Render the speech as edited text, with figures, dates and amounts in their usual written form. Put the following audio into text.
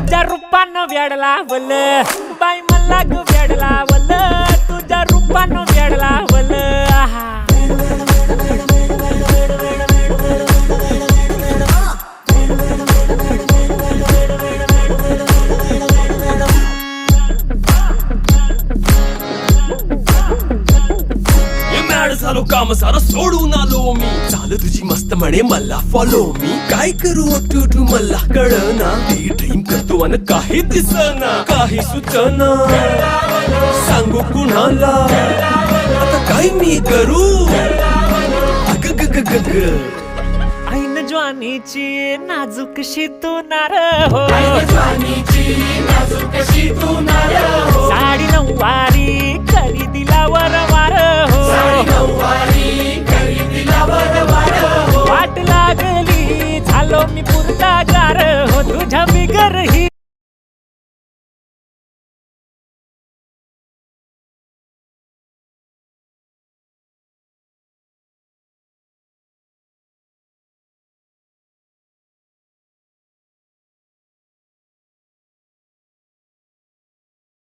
तुझ्या रूपानं वेड लावल बाई मला ग वेड लावल तुझ्या रूपानं वेड लावल आहा झालो काम सारं सोडून आलो मी चाल तुझी मस्त म्हणे मला फॉलो मी काय करू टू मला कळना ती ड्रीम करतो अन काही दिसना काही सुचना सांगू कुणाला आता काय मी करू अग ग ग ग ग ऐन ज्वानीची नाजूकशी तू नार हो साडी नऊवारी करी दिला वरवार हो वाट लागली झालो मी पुरता गार हो तुझ्या बिगर ही